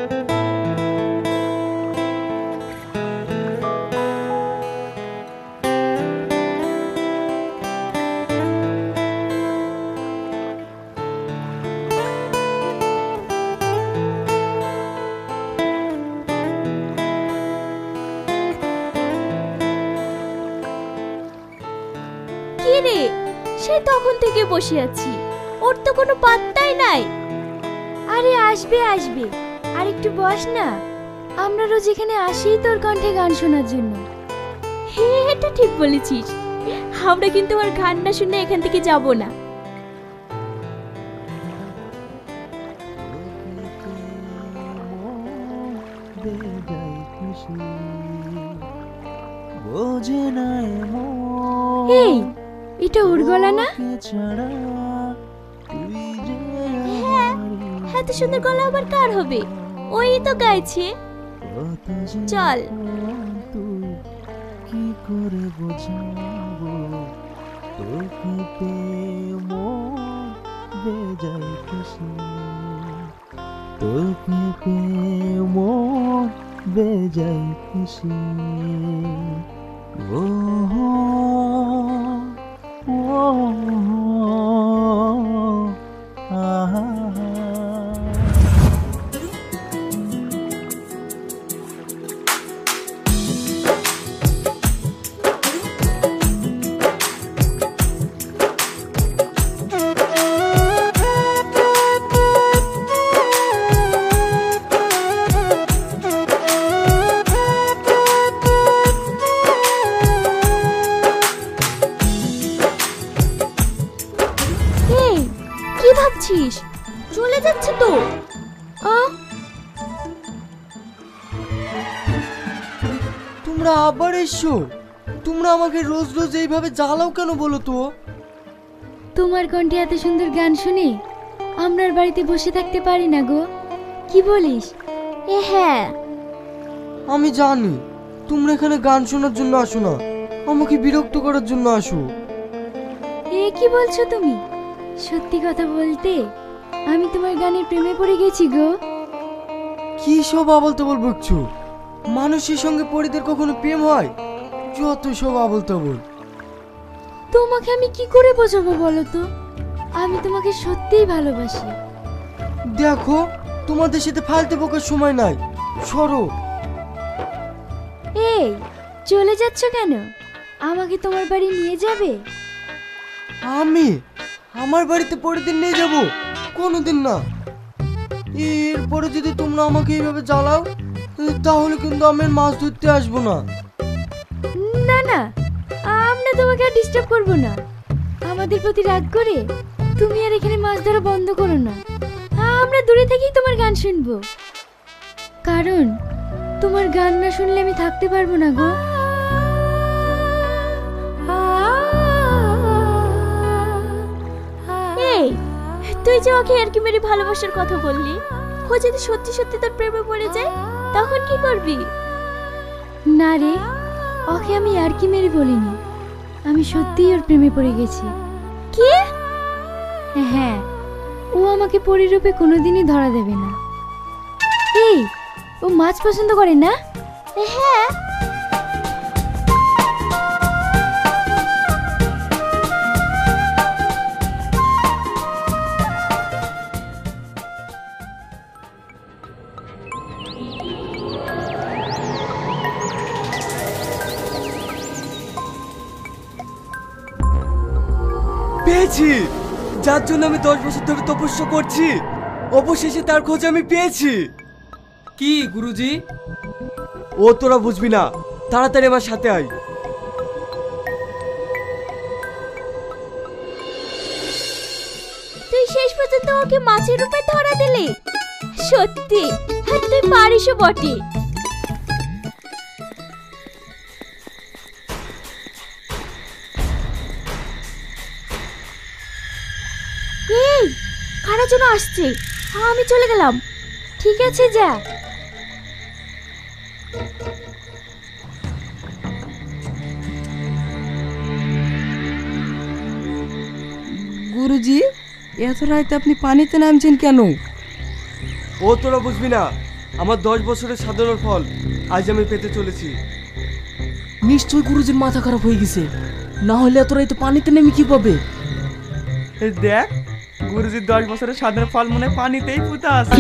কি রে, সে তখন থেকে বসে আছি, ওর তো কোনো পাত্তাই নাই। আরে আসবে আসবে, আর একটু বস না। আমরা রোজ এখানে আসি তোর কণ্ঠে গান শোনার জন্য। হে, এটা ঠিক বলেছিস। আমরা কিন্তু আর গান না শুনে এখান থেকে যাব না। এই, এটা ওর গলা না? হ্যাঁ, এত সুন্দর গলা আবার কার হবে? ওই তো গাইছে। চল। কি করে বোঝাবো তোকে পেয়ে মন বেজায় খুশি, তোকে পেয়ে মন বেজায় খুশি। ও ও আহা। কি ভাবছিস? চলে যাচ্ছে তো। তোমরা আবার এসো? তোমরা আমাকে রোজ রোজ এইভাবে জ্বালাও কেন বলো তো? তোমার কণ্ঠে এত সুন্দর গান শুনে আমরা আর বাড়িতে বসে থাকতে পারি না গো। কি বলিস? হ্যাঁ, আমি জানি তোমরা এখানে গান শোনার জন্য আসো না, আমাকে বিরক্ত করার জন্য আসো। এ কি বলছো তুমি? সত্যি কথা বলতে আমি তোমার গানের প্রেমে পড়ে গেছি গো। কি সব আবল তাবল বকছো? মানুষের সঙ্গে পরিদের কখনো প্রেম হয়? যত সব আবল তাবল। তোমাকে আমি কি করে বোঝাবো বলো তো? আমি তোমাকে সত্যিই ভালোবাসি। দেখো, তোমাদের সাথে ফালতু বকার সময় নাই, সরো। এই, চলে যাচ্ছ কেন? আমাকে তোমার বাড়ি নিয়ে যাবে? আমি আমার বাড়িতে পরিদের নিয়ে যাব? কোনোদিন না। এরপরে যদি তোমরা আমাকে এইভাবে জ্বালাও তাহলে কিন্তু আমি আর মাছ ধরতে আসবো না। না না, আমরা তোমাকে আর ডিস্টার্ব করবো না। আমাদের প্রতি রাগ করে তুমি আর এখানে মাছ ধরা বন্ধ করো না। আমরা দূরে থেকেই তোমার গান শুনবো, কারণ তোমার গান না শুনলে আমি থাকতে পারবো না গো। এই, তুই যে ওকে আর কি মেরে ভালোবাসার কথা বললি, ও যদি সত্যি সত্যি তোর প্রেমে পড়ে যায় তখন কি করবি? না রে, ওকে আমি আর কি মেরে বলিনি, আমি সত্যিই ওর প্রেমে পড়ে গেছি। কি? হ্যাঁ, ও আমাকে পরিরূপে কোনোদিনই ধরা দেবে না। এই, ও মাছ পছন্দ করে না? হ্যাঁ। পেয়েছি, যার জন্য আমি 10 বছর ধরে তপস্যা করছি, অবশেষে তার খোঁজ আমি পেয়েছি। কি গুরুজি? ও তোরা বুঝবি না, তাড়াতাড়ি আমার সাথে আয়। তুই শেষ পর্যন্ত ওকে মাছের রূপে ধরা দিলি? সত্যি তুই পারিসও বটে। এই, কারা যেন আসছে, আমি চলে গেলাম। ঠিক আছে, যা। গুরুজি, এত রাতে আপনি পানিতে নামছেন কেন? ও তোরা বুঝবি না, আমার 10 বছরের সাধনার ফল আজ আমি পেতে চলেছি। নিশ্চয় গুরুজির মাথা খারাপ হয়ে গেছে, না হলে এত রাইতে পানিতে নেমে কি পাবে? দেখ, গুরুজির 10 বছরের সাধনার ফল মনে হয় পানিতেই পুঁতা আছে।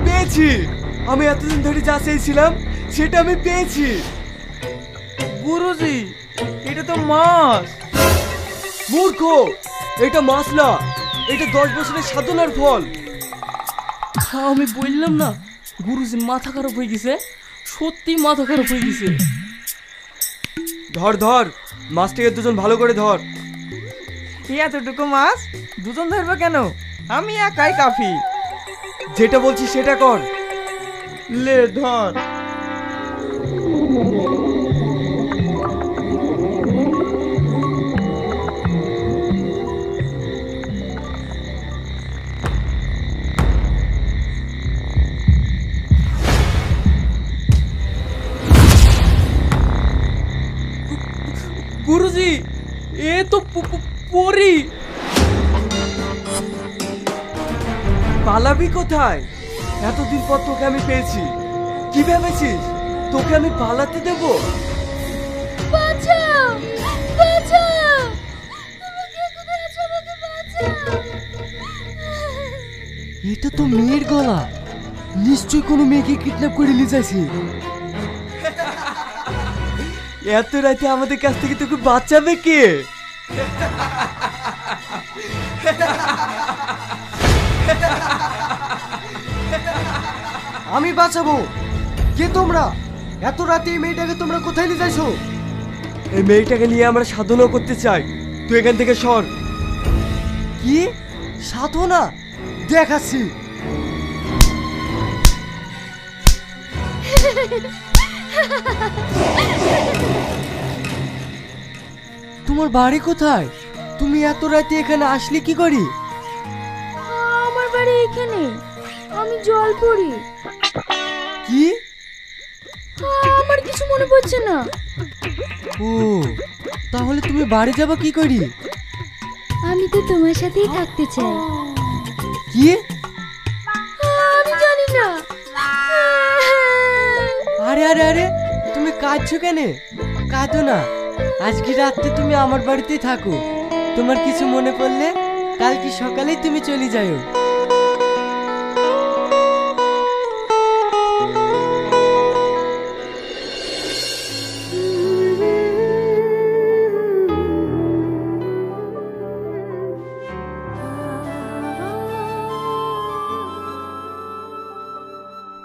পেয়েছি, আমি এতদিন ধরে যা চেয়েছিলাম সেটা আমি পেয়েছি। গুরুজি, এটা তো মাছ। মূর্খ, এটা মাছ না, এটা 10 বছরের সাধনার ফল। আমি বললাম না গুরুজির মাথা খারাপ হয়ে গেছে, সত্যি মাথা খারাপ হয়ে গেছে। ধর ধর, মাছটাকে দুজন ভালো করে ধর। এতটুকু মাছ দুজন ধরবে কেন? আমি একাই কাফি। যেটা বলছি সেটা কর। লে ধর। গুরুজি, এ তো পরি। পালাবি কোথায়? এতদিন পর তোকে আমি পেয়েছি, কি ভেবেছিস তোকে আমি পালাতে দেব? বাঁচাও, বাঁচাও, তুমি কে কোথায় আছো? আমাকে বাঁচাও। এটা তো মেয়ের গলা, নিশ্চয় কোনো মেয়েকে কিডন্যাপ করে নিয়ে যাইছে। এত রাতে আমাদের কাছ থেকে তোকে বাঁচাবে কে? আমি বাঁচাবো। কে তোমরা? এত রাতে এই মেয়েটাকে তোমরা কোথায় নিয়ে যাইছো? এই মেয়েটাকে নিয়ে আমরা সাধনা করতে চাই, তুই এখান থেকে সর। কি সাধনা? দেখাচ্ছি। তোমার বাড়ি কোথায়? তুমি এত রাতে এখানে আসলে কি করি? আমার বাড়ি এখানে, আমি জল পড়ি। কি? আমার কিছু মনে পড়ছে না। ও, তাহলে তুমি বাড়ি যাবা কি করি? আমি তো তোমার সাথেই থাকতে চাই। কি? আমি জানি না। আরে আরে আরে, তুমি কাঁদছো কেন? কাঁদো না, আজকে রাতে তুমি আমার বাড়িতেই থাকো। তোমার কিছু মনে পড়লে কালকে সকালেই তুমি চলে যাও।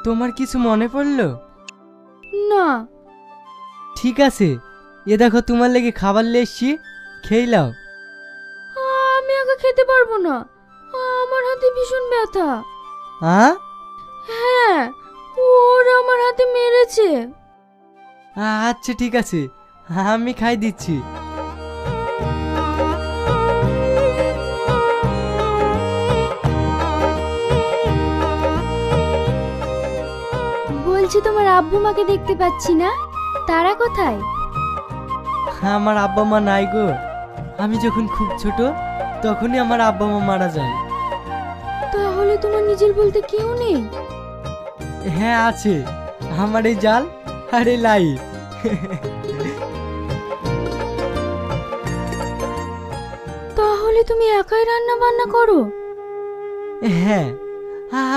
তোমার কিছু মনে পড়লো? না। ঠিক আছে, এ দেখো তোমার লেগে খাবার নিয়ে এসছি, খেয়ে নাও। আমি একা খেতে পারবো না, আমার হাতে ভীষণ ব্যথা। হ্যাঁ? হ্যাঁ, ওরা আমার হাতে মেরেছে। আচ্ছা ঠিক আছে, আমি খাই দিচ্ছি। বলছি তোমার আব্বু মাকে দেখতে পাচ্ছি না, তারা কোথায়? আমার আব্বা মা নাই গো, আমি যখন খুব ছোট তখনই আমার আব্বা মা মারা যায়। তাহলে তোমার নিজের বলতে কেউ নেই? হ্যাঁ আছে, আমার এই জাল আর এই লাইট। তাহলে তুমি একাই রান্না বান্না করো? হ্যাঁ,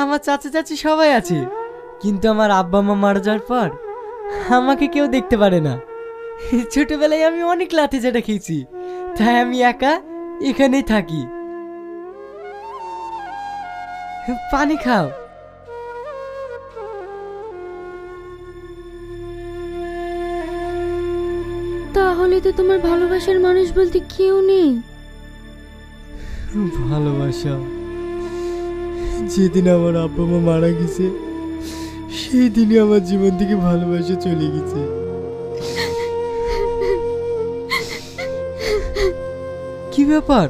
আমার চাচা চাচি সবাই আছে, কিন্তু আমার আব্বা মা মারা যাওয়ার পর আমাকে কেউ দেখতে পারে না। ছোটবেলায় আমি অনেক লাঠি চাটা খেয়েছি, তাই আমি একা এখানেই থাকি। পানি খাও। তাহলে তো তোমার ভালোবাসার মানুষ বলতে কেউ নেই। ভালোবাসা? যেদিন আমার আব্বা মা মারা গেছে সেই দিনই আমার জীবন থেকে ভালোবাসা চলে গেছে। কি ব্যাপার,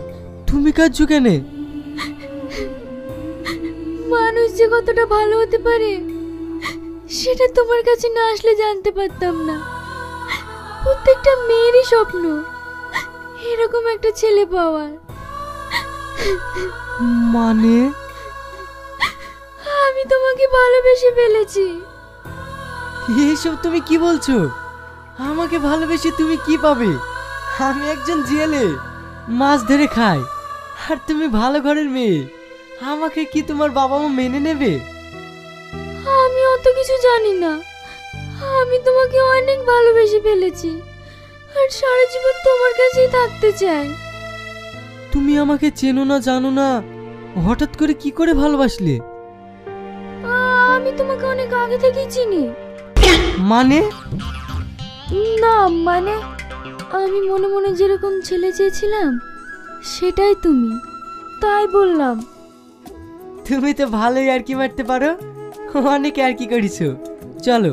তুমি কাঁদছো কেন? মানুষ যে কতটা ভালো হতে পারে সেটা তোমার কাছে না আসলে জানতে পারতাম না। প্রত্যেকটা মেয়েরই স্বপ্ন এরকম একটা ছেলে পাওয়ার। মানে? আমি তোমাকে ভালোবেসে ফেলেছি। এইসব তুমি কি বলছো? আমাকে ভালোবেসে তুমি কি পাবে? আমি একজন জেলে, মাছ ধরে খাই, আর তুমি ভালো ঘরের মেয়ে। আমাকে কি তোমার বাবা মা মেনে নেবে? আমি অত কিছু জানি না। আমি তোমাকে অনেক ভালোবেসে ফেলেছি আর সারা জীবন তোমার কাছেই থাকতে চাই। তুমি আমাকে চেনো না, জানো না, হঠাৎ করে কি করে ভালোবাসলে? আমি তোমাকে অনেক আগে থেকেই চিনি। মানে? না মানে আমি মনে মনে যেরকম ছেলে চেয়েছিলাম সেটাই তুমি, তাই বললাম। তুমি তো ভালোই আর কি মারতে পারো, অনেক আর কি করেছো। চলো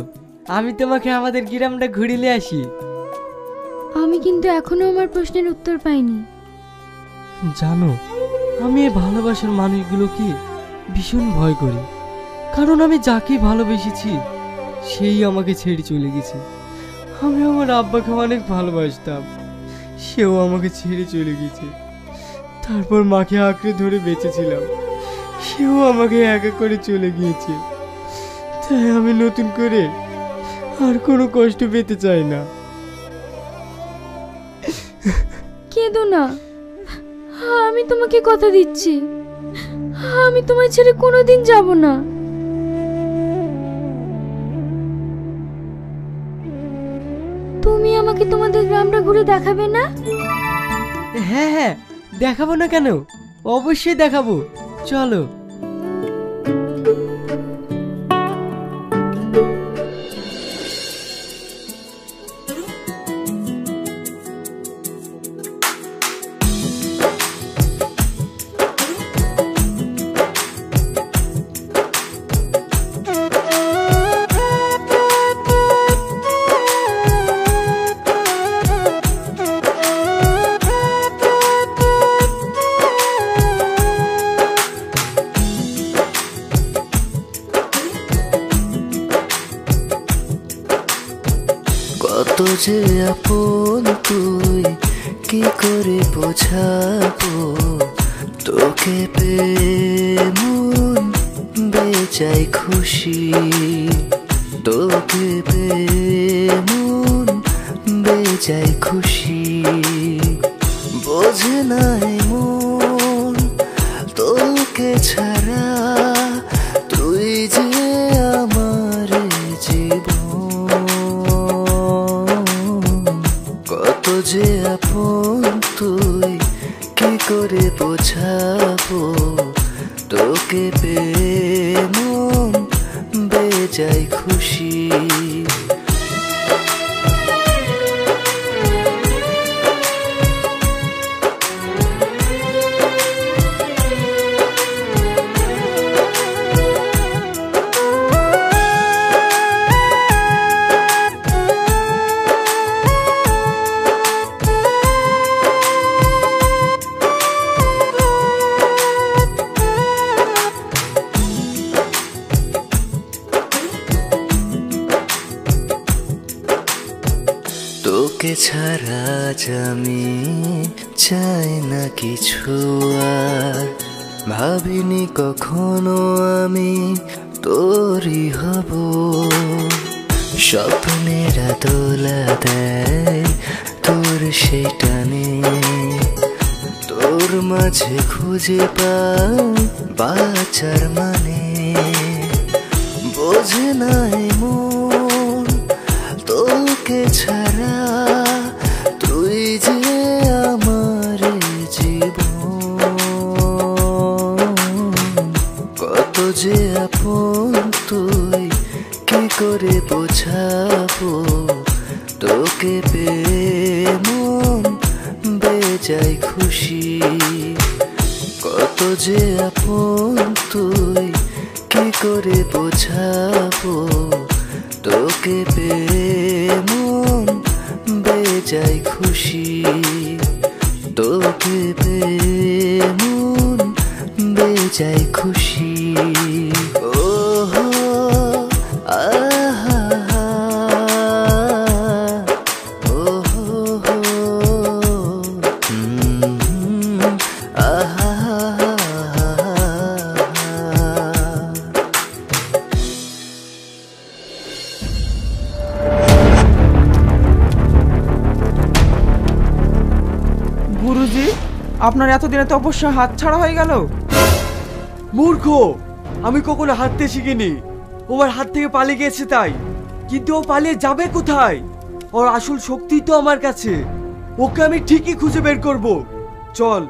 আমি তোমাকে আমাদের গ্রামটা ঘুরিলে আসি। আমি কিন্তু এখনো আমার প্রশ্নের উত্তর পাইনি। জানো, আমি এই ভালোবাসার মানুষগুলোকে ভীষণ ভয় করি, কারণ আমি যাকে ভালোবেসেছি সেই আমাকে ছেড়ে চলে গেছে। আমি আমার আব্বাকে অনেক ভালোবাসতাম, সেও আমাকে ছেড়ে চলে গেছে। তারপর মাকে আঁকড়ে ধরে বেঁচেছিলাম, সেও আমাকে একা করে চলে গিয়েছে। তাই আমি নতুন করে আর কোনো কষ্ট পেতে চাই না। কেঁদো না, আমি তোমাকে কথা দিচ্ছি আমি তোমায় ছেড়ে কোনোদিন যাব না। তুমি আমাকে তোমাদের গ্রামটা ঘুরে দেখাবে না? হ্যাঁ হ্যাঁ, দেখাবো না কেন, অবশ্যই দেখাবো, চলো। কত যে আপন তুই, কি করে বোঝাবো, তোকে পেয়ে মন বেজায় খুশি, তোকে পেয়ে মন বেজায় খুশি। বোঝে নাই মন তোকে ছাড়া, তুই যে আমার জীবন। কত যে আপন তুই, কি করে বোঝাবো, তোকে পেয়ে মন বেজায় খুশি। তোকে ছাড়া আজ আমি চাই না কিছু আর, ভাবিনি কখনো আমি তোরই হব। স্বপ্নেরা দোলা দেয় তোর সেই টানে, তোর মাঝে খুঁজে পাই বাঁচার মানে। বোঝে নাই মন তোকে ছাড়া, তুই যে আমার জীবন। কত যে আপন তুই, কি করে বোঝাবো, তোকে পেয়ে মন বেজায় খুশি। কত যে আপন তুই, কি করে বোঝাবো, তোকে পেয়ে মন বেজায় খুশি। তোকে পেয়ে মন বেজায় খুশি। ও আহা ও আহা। গুরুজি, আপনার এতদিনে তপস্যা হাত ছাড়া হয়ে গেল। মূর্খ, আমি কখনো হাঁটতে শিখিনি। ওর হাত থেকে পালিয়ে গেছে তাই। কিন্তু ও পালিয়ে যাবে কোথায়? ওর আসল শক্তি তো আমার কাছে। ওকে আমি ঠিকই খুঁজে বের করব। চল।